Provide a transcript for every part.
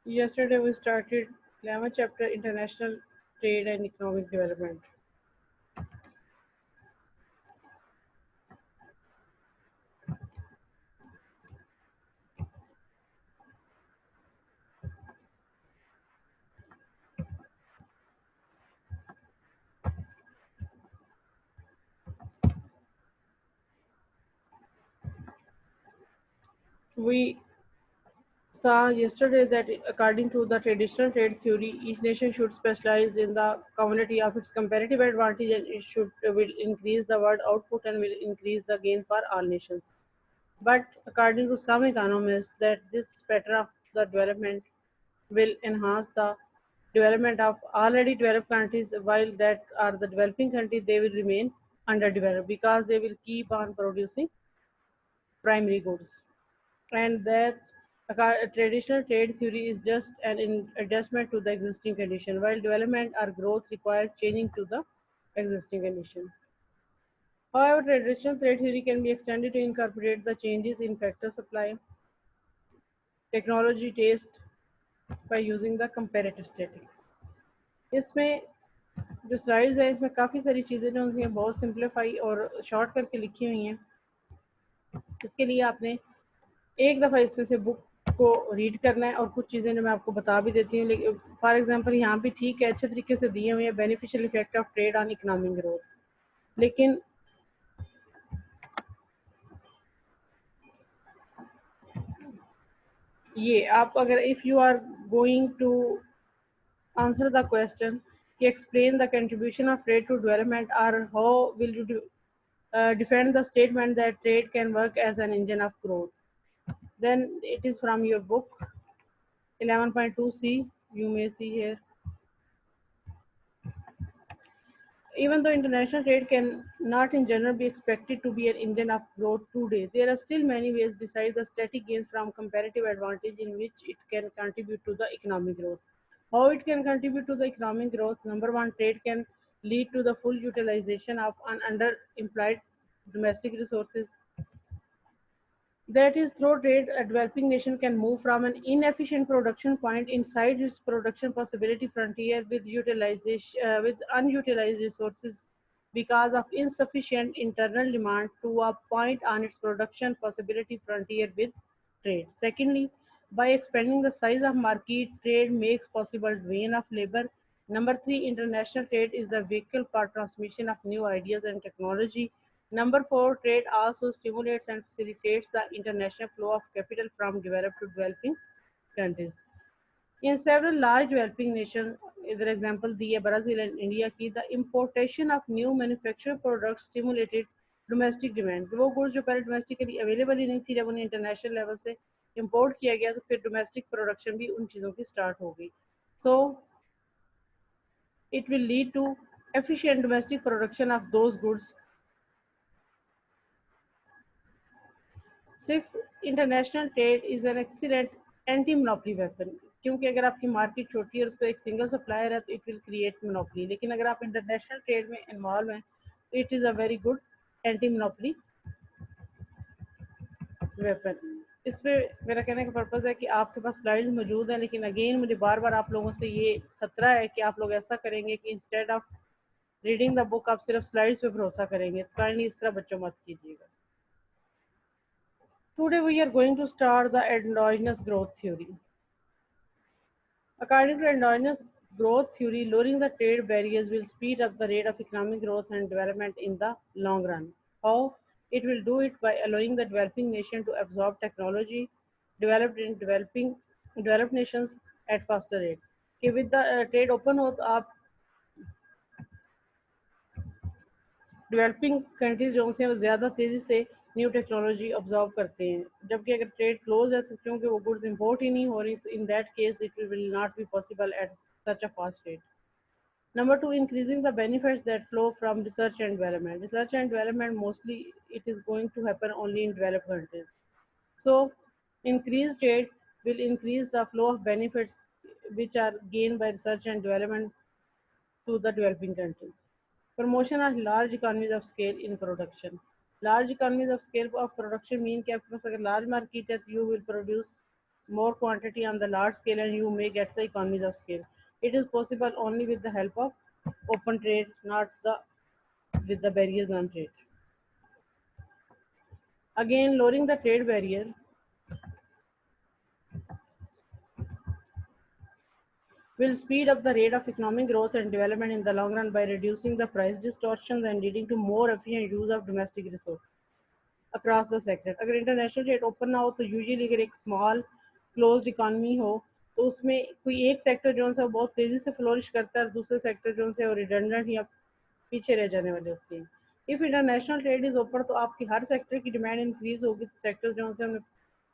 Yesterday we started 11th chapter International Trade and Economic Development. We saw yesterday that according to the traditional trade theory, each nation should specialize in the community of its comparative advantage and it should will increase the world output and will increase the gain for all nations. But according to some economists, that this pattern of the development will enhance the development of already developed countries, while that are the developing countries, they will remain underdeveloped because they will keep on producing primary goods. And that a traditional trade theory is just an adjustment to the existing condition, while development or growth requires changing to the existing condition. However, traditional trade theory can be extended to incorporate the changes in factor supply, technology, taste by using the comparative static. इसमें जो slides है इसमें काफ़ी सारी चीज़ें जो उनसे बहुत सिंप्लीफाई और शॉर्ट करके लिखी हुई हैं. इसके लिए आपने एक दफ़ा इसमें से बुक को रीड करना है और कुछ चीज़ें जो मैं आपको बता भी देती हूँ. लेकिन फॉर एग्जांपल यहाँ भी ठीक है, अच्छे तरीके से दिए हुए हैं beneficial effect of trade on economic growth. लेकिन ये आप अगर if you are going to answer the question, explain the contribution of trade to development, or how will you defend the statement that trade can work as an engine of growth. Then it is from your book 11.2c. You may see here. Even though international trade can not in general be expected to be an engine of growth today, there are still many ways besides the static gains from comparative advantage in which it can contribute to the economic growth. How it can contribute to the economic growth? Number one, trade can lead to the full utilization of an underemployed domestic resources. That is, through trade, a developing nation can move from an inefficient production point inside its production possibility frontier with unutilized resources because of insufficient internal demand to a point on its production possibility frontier with trade. Secondly, by expanding the size of market, trade makes possible drain of labor. Number three, international trade is the vehicle for transmission of new ideas and technology. Number four, trade also stimulates and facilitates the international flow of capital from developed to developing countries. In several large developing nations, for example, the Brazil and India, की the importation of new manufactured products stimulated domestic demand. वो goods जो पहले domestically available ही नहीं थी, जब उन्हें international level से import किया गया तो फिर domestic production भी उन चीज़ों की start हो गई. So it will lead to efficient domestic production of those goods. Sixth, international trade is an excellent anti monopoly weapon, क्योंकि अगर आपकी मार्केट छोटी है और उसको एक सिंगल सप्लायर है तो इट विल क्रिएट मोनोपली. लेकिन अगर आप इंटरनेशनल ट्रेड में इन्वॉल्व हैं तो it is a very good anti monopoly weapon. इसमें मेरा कहने का पर्पज़ है कि आपके पास स्लाइड्स मौजूद हैं, लेकिन अगेन मुझे बार बार आप लोगों से ये खतरा है कि आप लोग ऐसा करेंगे कि instead of reading the book आप सिर्फ स्लाइड्स पे भरोसा करेंगे. तो काइंडली इस तरह बच्चों मत कीजिएगा. Today we are going to start the endogenous growth theory. According to endogenous growth theory, lowering the trade barriers will speed up the rate of economic growth and development in the long run. How? It will do it by allowing the developing nation to absorb technology developed in developed nations at faster rate. कि with the trade open हो तो आप developing countries जो होते हैं वो ज़्यादा तेज़ी से न्यू टेक्नोलॉजी ऑब्जॉर्व करते हैं, जबकि अगर ट्रेड क्लोज है तो क्योंकि वो गुड्स इंपोर्ट ही नहीं हो रही तो in that case it will not be possible at such a fast rate. Number two, increasing the benefits that flow from research and development. Research and development mostly it is going to happen only in developed countries. So, increased trade will increase the flow of benefits which are gained by research and development to the developing countries. Promotion of large economies of scale in production. Large economies of scale of production mean कि आपके पास अगर large market है तो you will produce more quantity on the large scale and you may get the economies of scale. It is possible only with the help of open trade, not with the barriers on trade. Again, lowering the trade barrier will speed up the rate of economic growth and development in the long run by reducing the price distortions and leading to more efficient use of domestic resources across the sector. अगर international trade open ना हो तो usually अगर एक small closed economy हो तो उसमें कोई एक सेक्टर जो है बहुत तेजी से फ्लोरिश करता है और दूसरे सेक्टर जो है रिडंडेंट या पीछे रह जाने वाले होते हैं. If international trade is open तो आपकी हर सेक्टर की डिमांड इंक्रीज होगी तो सेक्टर जो है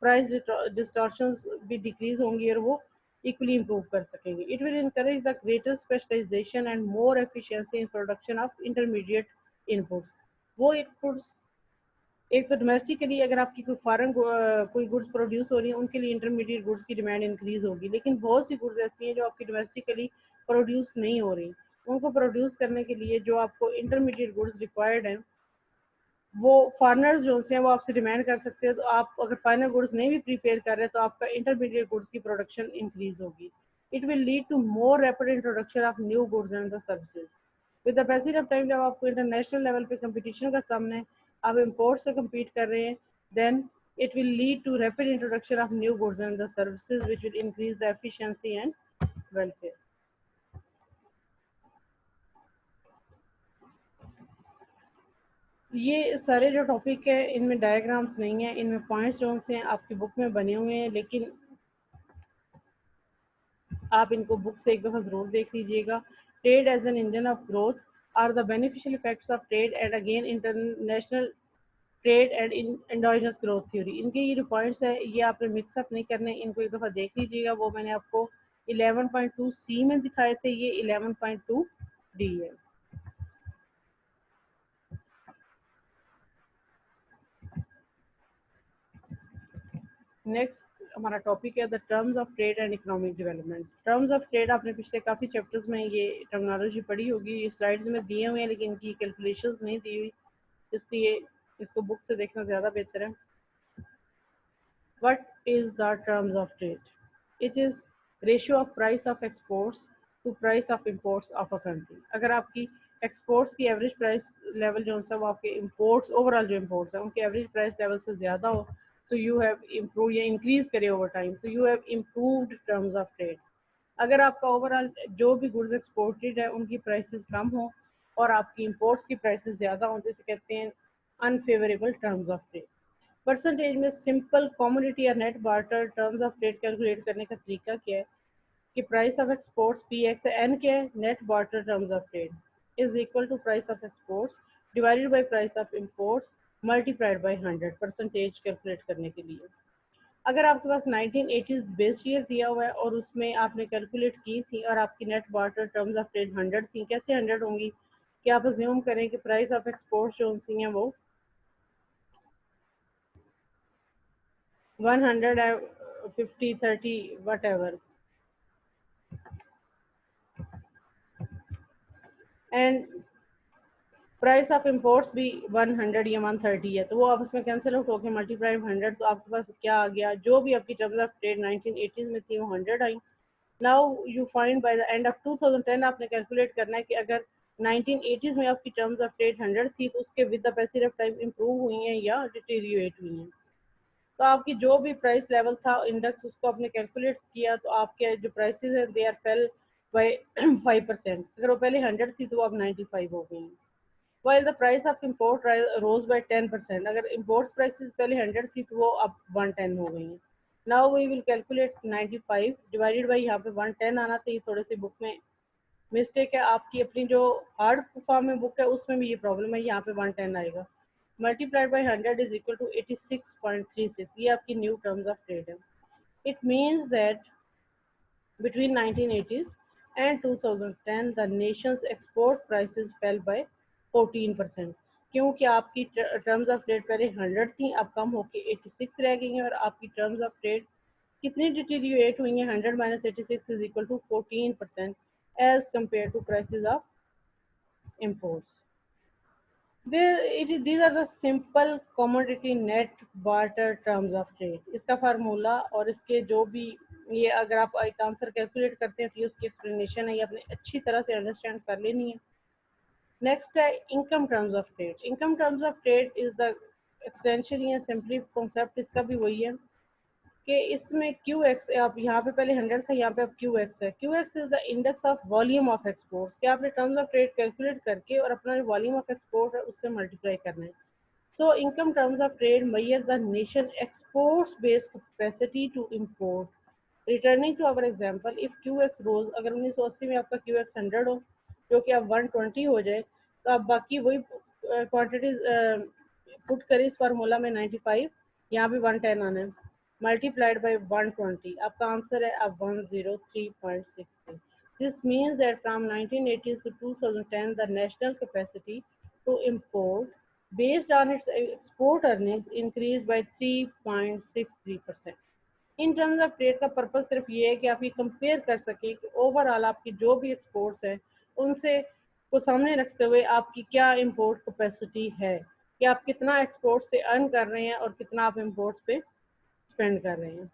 प्राइस डिस्टॉर्शंस भी डिक्रीज होंगी और वो equally improve कर सकेंगे. It will encourage the greater specialization and more efficiency in production of intermediate inputs. वो inputs एक तो डोमेस्टिकली अगर आपकी कोई फॉरेन कोई गुड्स प्रोड्यूस हो रही है उनके लिए इंटरमीडिएट गुड्स की डिमांड इंक्रीज होगी, लेकिन बहुत सी गुड्स ऐसी हैं जो आपकी डोमेस्टिकली प्रोड्यूस नहीं हो रही. उनको प्रोड्यूस करने के लिए जो आपको इंटरमीडिएट गुड्स रिक्वायर्ड हैं वो फॉरनर्स जो हैं वो आपसे डिमांड कर सकते हैं. तो आप अगर फाइनल गुड्स नहीं भी प्रिपेयर कर रहे तो आपका इंटरमीडिएट गुड्स की प्रोडक्शन इंक्रीज होगी. It will lead to more rapid introduction of new goods and the services. With the passage of time जब आपको इंटरनेशनल लेवल पे कंपटीशन का सामना है, आप इम्पोर्ट से कम्पीट कर रहे हैं, then it will lead to rapid introduction of new goods and the services which will increase the efficiency and welfare. ये सारे जो टॉपिक है इनमें डायग्राम्स नहीं है, इनमें पॉइंट्स जो हैं आपकी बुक में बने हुए हैं, लेकिन आप इनको बुक से एक दफ़ा ज़रूर देख लीजिएगा. Trade as an engine of growth are the beneficial effects of trade and again international trade and endogenous growth theory. इनके ये जो पॉइंट्स है ये आपने मिक्सअप नहीं करने, इनको एक दफ़ा देख लीजिएगा. वो मैंने आपको 11.2 सी में दिखाए थे, ये 11.2 डी है. नेक्स्ट हमारा टॉपिक है the terms of trade and economic development. Terms of trade आपने पिछले काफ़ी चैप्टर्स में ये टर्मिनोलॉजी पढ़ी होगी. ये स्लाइड्स में दिए हुए हैं लेकिन इनकी कैलकुलेशंस नहीं दी हुई, इसलिए इसको बुक से देखना ज़्यादा बेहतर है. What is the terms of trade? It is ratio of price of exports to price of imports of a country. अगर आपकी एक्सपोर्ट्स की एवरेज प्राइस लेवल जो है वो आपके इम्पोर्ट्स ओवरऑल जो इम्पोर्ट्स हैं उनके एवरेज प्राइस लेवल से ज़्यादा हो तो यू हैव इम्प्रूव या इंक्रीज करे ओवर टाइम तो you have improved terms of trade. अगर आपका ओवरऑल जो भी गुड्स एक्सपोर्टेड है उनकी प्राइसेस कम हो और आपकी इम्पोर्ट्स की प्राइसेस ज़्यादा हों तो इसे कहते हैं unfavourable terms of trade. Percentage में सिंपल कॉमोडिटी या net barter terms of trade calculate करने का तरीका क्या है कि price of exports P X N क्या है, net barter terms of trade is equal to price of exports divided by price of imports multiplied by 100 percentage calculate करने के लिए. अगर आपके पास 1980 बेस ईयर दिया हुआ है और उसमें आपने कैलकुलेट की थी और आपकी net barter terms of trade 100 थी, कैसे 100 होंगी कि आप अज्यूम करें कि प्राइस ऑफ एक्सपोर्ट्स जो सी हैं वो 150 30 whatever and price of imports भी 100 या 130 है, तो वो आपस में कैंसिल आउट होकर मल्टीप्लाई 100 तो आपके पास क्या आ गया, जो भी आपकी टर्म्स ऑफ ट्रेड 1980 में थी वो 100 आई. Now you find by the end of 2010 आपने कैलकुलेट करना है कि अगर 1980 में आपकी टर्म्स ऑफ ट्रेड 100 थी तो उसके with the passage of time improve हुई हैं या डिटेरियोरेट हुई हैं. तो आपकी जो भी प्राइस लेवल था इंडेक्स उसको आपने कैलकुलेट किया तो आपके जो प्राइसेस हैं दे आर फेल बाय 5%. अगर वो पहले 100 थी तो अब 95 हो गई. while the price of import rose by 10%. अगर imports prices पहले 100 थी तो वो अब 110 हो गई हैं. Now we will calculate 95 divided by यहाँ पे 110 आना चाहिए, थोड़े से बुक में मिस्टेक है. आपकी अपनी जो हार्ड फॉर्म में बुक है उसमें भी ये प्रॉब्लम है, यहाँ पे 110 आएगा. Multiplied by 100 is equal to 86.36. ये आपकी न्यू टर्म्स ऑफ ट्रेड है. It means that between 1980s and 2010 the nation's export prices fell by 14%. क्योंकि आपकी टर्म्स ऑफ ट्रेड पहले 100 थी अब कम होके 86 रह गई हैं और आपकी टर्म्स ऑफ ट्रेड कितनी डिटीरियोरेट हुई हैं, 100 minus 86 is equal to 14% as compare to prices of imports. These are the simple commodity net barter terms of trade. इसका फार्मूला और इसके जो भी ये अगर आप एक आंसर कैलकुलेट करते हैं तो ये उसकी एक्सप्लेनेशन है, ये आपने अच्छी तरह से अंडरस्टैंड कर लेनी है. नेक्स्ट है income terms of trade. Income terms of trade is the extension या सिंपली कॉन्सेप्ट इसका भी वही है कि इसमें क्यू एक्स, आप यहाँ पे पहले 100 था, यहाँ पे अब क्यू एक्स है. Q x is the index of volume of export. क्या आपने टर्म्स ऑफ ट्रेड कैलकुलेट करके और अपना जो वॉल्यूम ऑफ एक्सपोर्ट है उससे मल्टीप्लाई करना है. So income terms of trade measure the nation exports based capacity to import. Returning to our example, if QX rose, अगर 1980 में आपका QX 100 हो जो कि अब 120 हो जाए तो आप बाकी वही क्वांटिटीज पुट करें इस फार्मूला में 95, यहाँ भी 110 आना है, मल्टीप्लाइड बाई 120, आपका आंसर है अब 103.63. This means that from 1980 to 2010 the national capacity to import based on its export earnings increased by 3.63%. In terms of trade का पर्पज सिर्फ ये है कि आप ये कंपेयर कर सकें कि ओवरऑल आपकी जो भी एक्सपोर्ट्स हैं उनसे को सामने रखते हुए आपकी क्या इंपोर्ट कैपेसिटी है, कि आप कितना एक्सपोर्ट से अर्न कर रहे हैं और कितना आप इंपोर्ट्स पे स्पेंड कर रहे हैं.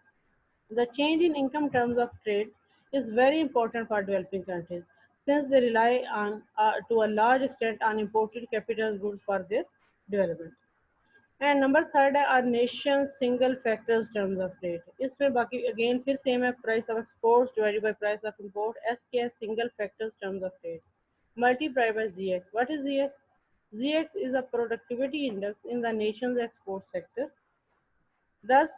The change in income terms of trade is very important for developing countries since they rely on to a large extent on imported capital goods for their development. And number third है are nation single factors terms of trade. इसमें बाकी अगेन फिर same है, price of exports divided by price of import. एस के है single factors terms of trade multiply by G X. What is G X? G X is a productivity index in the nation's export sector. Thus,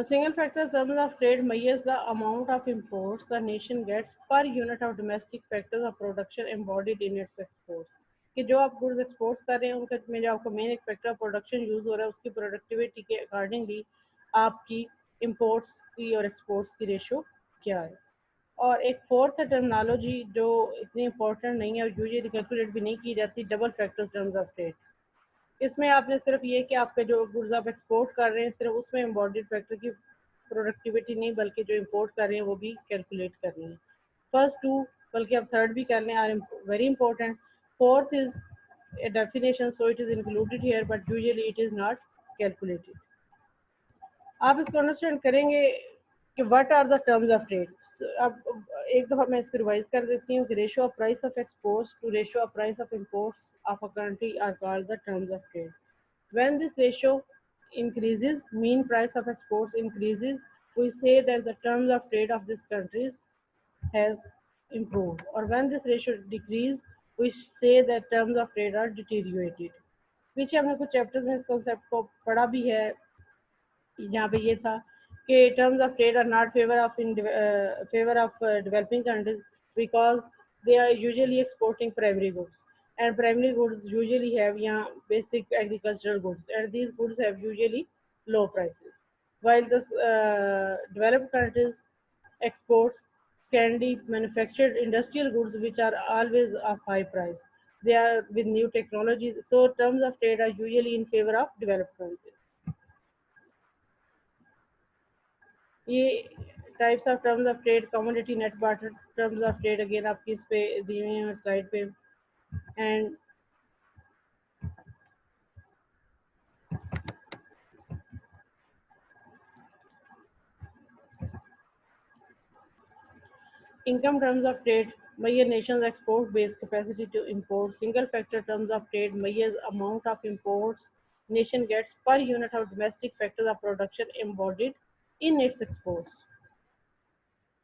single factor terms of trade measures the amount of imports the nation gets per unit of domestic factors of production embodied in its exports. कि जो आप goods exports कर रहे हैं उनके में जो आपका मेन एक फैक्टर ऑफ प्रोडक्शन यूज हो रहा है उसकी प्रोडक्टिविटी के अकॉर्डिंगली आपकी इंपोर्ट्स की और एक्सपोर्ट्स की रेशो क्या है. और एक फोर्थ टर्मिनोलॉजी जो इतनी इंपॉर्टेंट नहीं है और यूजुअली कैलकुलेट भी नहीं की जाती, double factor terms of trade. इसमें आपने सिर्फ ये कि आपके जो गुड्स आप एक्सपोर्ट कर रहे हैं सिर्फ उसमें एम्बॉडीड फैक्टर की प्रोडक्टिविटी नहीं बल्कि जो इंपोर्ट कर रहे हैं वो भी कैलकुलेट करनी है. फर्स्ट टू बल्कि आप थर्ड भी करने are very important. Fourth is a definition so it is included here but usually it is not calculated. आप इसको अंडरस्टैंड करेंगे कि what are the terms of trade. अब एक दफ़ा मैं इसको रिवाइज कर देती हूँ कि ratio of price of exports to ratio of price of imports of a country are called the terms of trade. When this ratio increases, mean price of exports increases, we say that the terms of trade of this countries has improved. Or when this ratio decreases, we say that terms of trade are deteriorated. पीछे हमने कुछ chapters में इस concept को पढ़ा भी है. यहाँ पे ये था कि terms of trade are not favor of developing countries because they are usually exporting primary goods and primary goods usually have यहाँ basic agricultural goods and these goods have usually low prices while the developed countries exports candy manufactured industrial goods which are always of high price. They are with new technologies, so terms of trade are usually in favor of developed countries. ये types of terms of trade, commodity net barter terms of trade again आपकी इस पे दी हुई है slide पे. And income terms of trade measure nation's export based capacity to import. Single factor terms of trade measures amount of imports nation gets per unit of domestic factors of production embodied in its exports.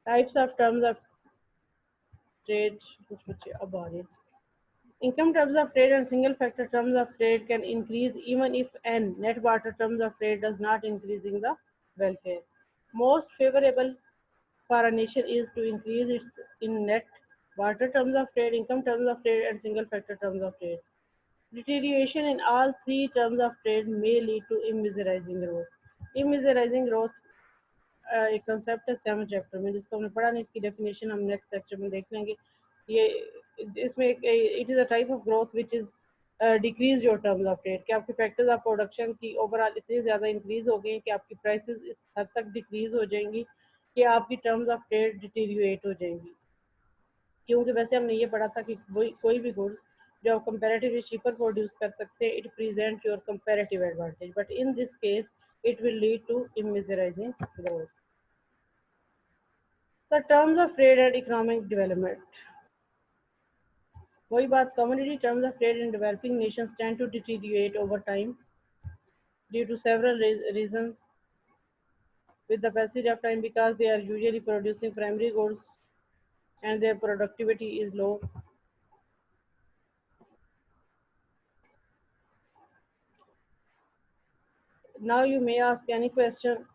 Types of terms of trade which about it. Income terms of trade and single factor terms of trade can increase even if n net barter terms of trade does not increasing the welfare. Most favorable for a nation is to increase its in net barter terms of trade, income terms of trade, and single factor terms of trade. Deterioration in all three terms of trade may lead to immeasurizing growth. Immeasurizing growth एक concept है 7 chapter में जिसको हमने पढ़ा नहीं, इसकी definition हम next lecture में देख लेंगे. ये इसमें it is a type of growth which is decrease your terms of trade, कि आपके फैक्टर्स ऑफ प्रोडक्शन की ओवरऑल इतनी ज़्यादा इंक्रीज हो गई कि आपकी प्राइसेस इस हद तक डिक्रीज हो जाएंगी कि आपकी टर्म्स ऑफ ट्रेड डिटीरिएट हो जाएंगी, क्योंकि वैसे हमने ये पढ़ा था कि कोई भी गुड्स जो आप कंपैरेटिवली चीपर प्रोड्यूस कर सकते हैं, it present your comparative advantage, but in this case it will lead to immiserizing growth. The terms of trade and economic development. वही बात, commodity terms of trade in developing nations tend to deteriorate over time due to several reasons with the passage of time, because they are usually producing primary goods and their productivity is low. Now you may ask any question